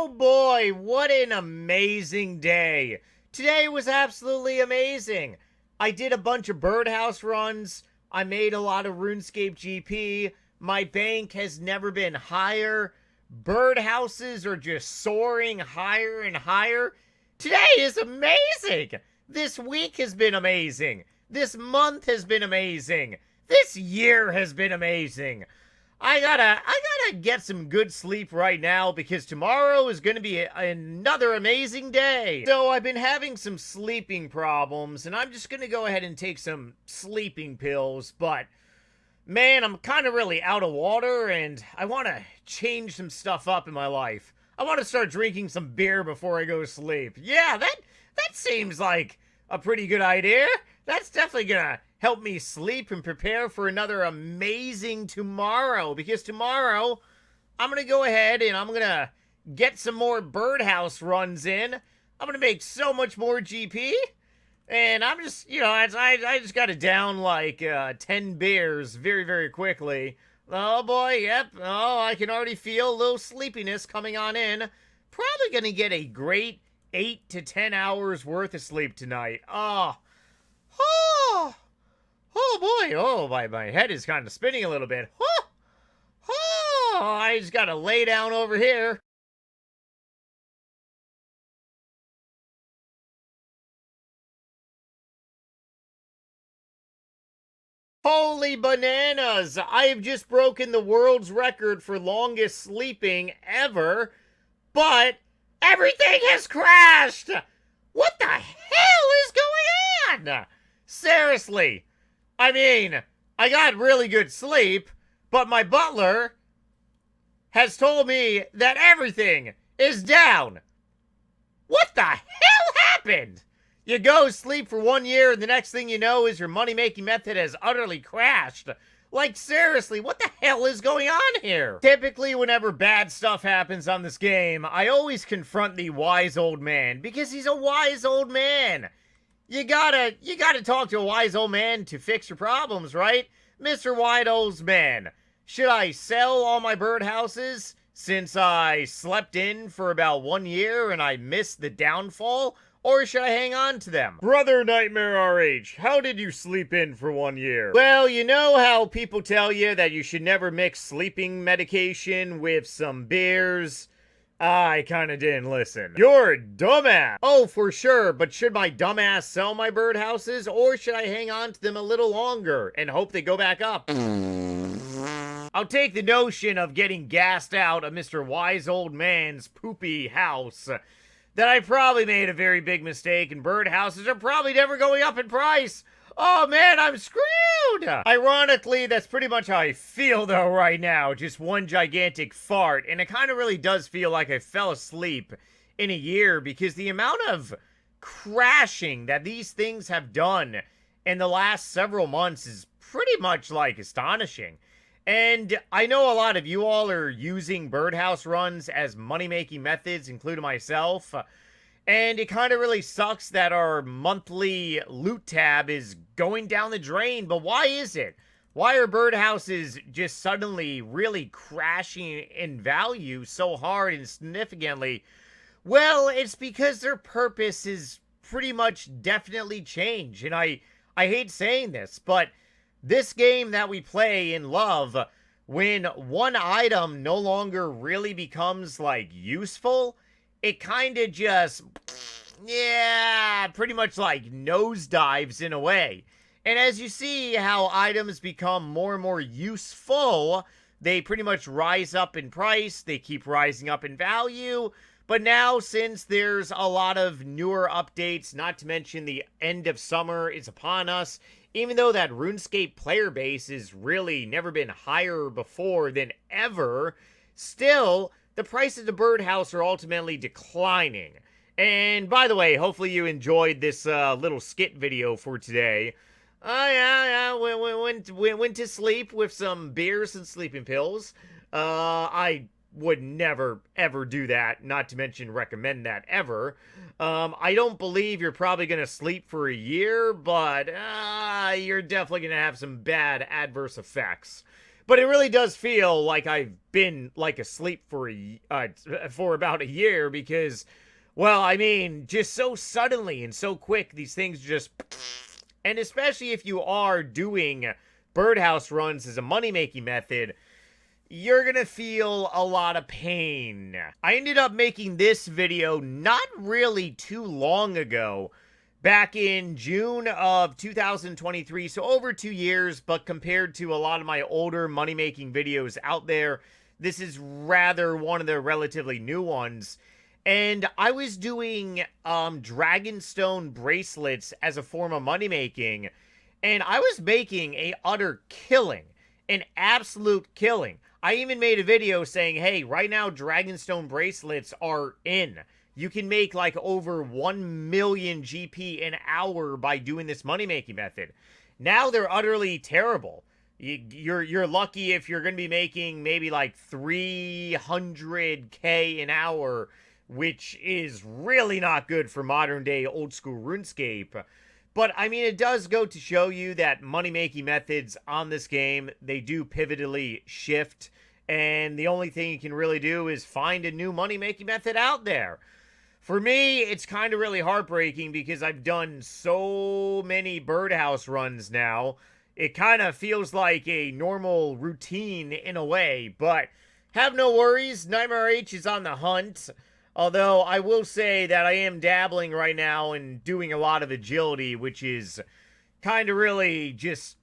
Oh boy, what an amazing day. Today was absolutely amazing. I did a bunch of birdhouse runs. I made a lot of RuneScape GP. My bank has never been higher. Birdhouses are just soaring higher and higher. Today is amazing. This week has been amazing. This month has been amazing. This year has been amazing. I gotta get some good sleep right now because tomorrow is gonna be another amazing day. So I've been having some sleeping problems and I'm just gonna go ahead and take some sleeping pills, but man, I'm kind of really out of water and I want to change some stuff up in my life. I want to start drinking some beer before I go to sleep. Yeah, that seems like a pretty good idea. That's definitely gonna help me sleep and prepare for another amazing tomorrow. Because tomorrow, I'm going to go ahead and I'm going to get some more birdhouse runs in. I'm going to make so much more GP. And I'm just, I just got to down like 10 beers very, very quickly. Oh boy, yep. Oh, I can already feel a little sleepiness coming on in. Probably going to get a great 8 to 10 hours worth of sleep tonight. Oh boy, my head is kind of spinning a little bit. I just gotta lay down over here. Holy bananas! I have just broken the world's record for longest sleeping ever, but everything has crashed! What the hell is going on? Seriously. I mean, I got really good sleep, but my butler has told me that everything is down. What the hell happened? You go sleep for 1 year, and the next thing you know is your money-making method has utterly crashed. Like, seriously, what the hell is going on here? Typically, whenever bad stuff happens on this game, I always confront the wise old man, because he's a wise old man. You gotta talk to a wise old man to fix your problems, right? Mr. Wise Old Man, should I sell all my birdhouses since I slept in for about 1 year and I missed the downfall? Or should I hang on to them? Brother NightmareRH, how did you sleep in for 1 year? Well, you know how people tell you that you should never mix sleeping medication with some beers? I kinda didn't listen. You're a dumbass! Oh, for sure, but should my dumbass sell my birdhouses, or should I hang on to them a little longer and hope they go back up? I'll take the notion of getting gassed out of Mr. Wise Old Man's poopy house. That I probably made a very big mistake, and birdhouses are probably never going up in price. Oh man, I'm screwed! Ironically, that's pretty much how I feel though right now. Just one gigantic fart. And it kind of really does feel like I fell asleep in a year because the amount of crashing that these things have done in the last several months is pretty much like astonishing. And I know a lot of you all are using birdhouse runs as money-making methods, including myself. And it kind of really sucks that our monthly loot tab is going down the drain. But why is it? Why are birdhouses just suddenly really crashing in value so hard and significantly? Well, it's because their purpose is pretty much definitely changed. And I hate saying this, but this game that we play and love, when one item no longer really becomes, like, useful, it kind of just, pretty much like nosedives in a way. And as you see how items become more and more useful, they pretty much rise up in price, they keep rising up in value. But now, since there's a lot of newer updates, not to mention the end of summer is upon us, even though that RuneScape player base has really never been higher before than ever, still, the prices of the birdhouse are ultimately declining. And by the way, hopefully you enjoyed this little skit video for today. Went to sleep with some beers and sleeping pills. I would never, ever do that, not to mention recommend that ever. I don't believe you're probably going to sleep for a year, but you're definitely going to have some bad adverse effects. But it really does feel like I've been like asleep for about a year because, well, I mean, just so suddenly and so quick, these things just, and especially if you are doing birdhouse runs as a money-making method, you're gonna feel a lot of pain. I ended up making this video not really too long ago, back in June of 2023, so over 2 years, but compared to a lot of my older money-making videos out there, this is rather one of the relatively new ones. And I was doing Dragonstone bracelets as a form of money-making, and I was making a utter killing, an absolute killing. I even made a video saying, hey, right now Dragonstone bracelets are in. You can make like over 1 million GP an hour by doing this money-making method. Now they're utterly terrible. You're lucky if you're going to be making maybe like 300k an hour, which is really not good for modern day old school RuneScape. But I mean, it does go to show you that money-making methods on this game, they do pivotally shift. And the only thing you can really do is find a new money-making method out there. For me, it's kind of really heartbreaking because I've done so many birdhouse runs now. It kind of feels like a normal routine in a way, but have no worries. NightmareRH is on the hunt. Although I will say that I am dabbling right now and doing a lot of agility, which is kind of really just,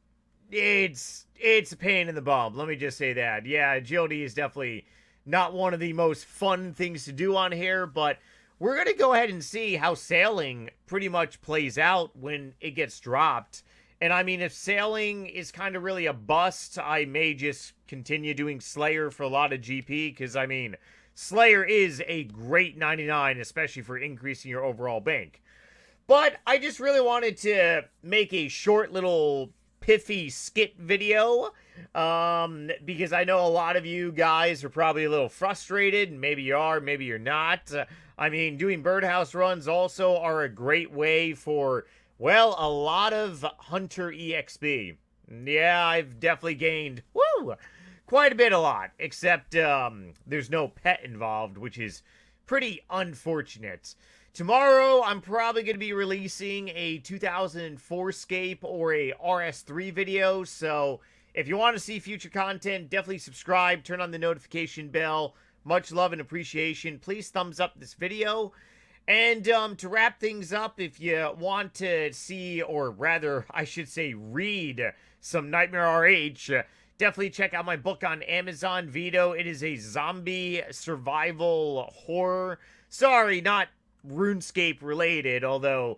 it's a pain in the bum. Let me just say that. Yeah, agility is definitely not one of the most fun things to do on here, but we're going to go ahead and see how sailing pretty much plays out when it gets dropped. And I mean, if sailing is kind of really a bust, I may just continue doing Slayer for a lot of GP, because I mean, Slayer is a great 99, especially for increasing your overall bank. But I just really wanted to make a short little piffy skit video, because I know a lot of you guys are probably a little frustrated, and maybe you are, maybe you're not. I mean, doing birdhouse runs also are a great way for, well, a lot of Hunter EXP. Yeah, I've definitely gained, quite a bit, a lot, except there's no pet involved, which is pretty unfortunate. Tomorrow, I'm probably going to be releasing a 2004scape or a RS3 video, so if you want to see future content, definitely subscribe, turn on the notification bell. Much love and appreciation. Please thumbs up this video. And to wrap things up, if you want to see, or rather, I should say, read some NightmareRH, definitely check out my book on Amazon Vito. It is a zombie survival horror. Sorry, not RuneScape related, although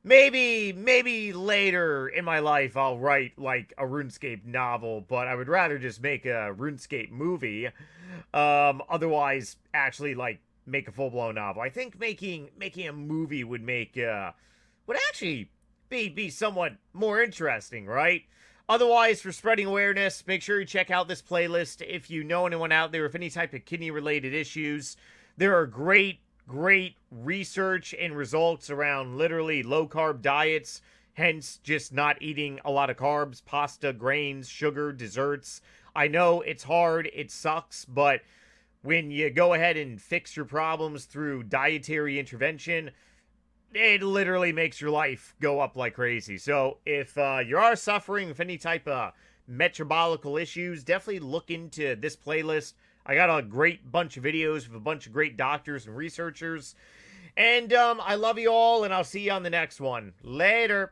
maybe later in my life I'll write like a RuneScape novel, but I would rather just make a RuneScape movie. Otherwise, actually, like, make a full-blown novel. I think making a movie would would actually be somewhat more interesting, right? Otherwise, for spreading awareness, make sure you check out this playlist if you know anyone out there with any type of kidney-related issues. There are great research and results around literally low-carb diets, hence just not eating a lot of carbs, pasta, grains, sugar, desserts. I know it's hard, it sucks, but when you go ahead and fix your problems through dietary intervention, it literally makes your life go up like crazy. So if you are suffering with any type of metabolical issues, definitely look into this playlist. I got a great bunch of videos with a bunch of great doctors and researchers. And I love you all, and I'll see you on the next one. Later.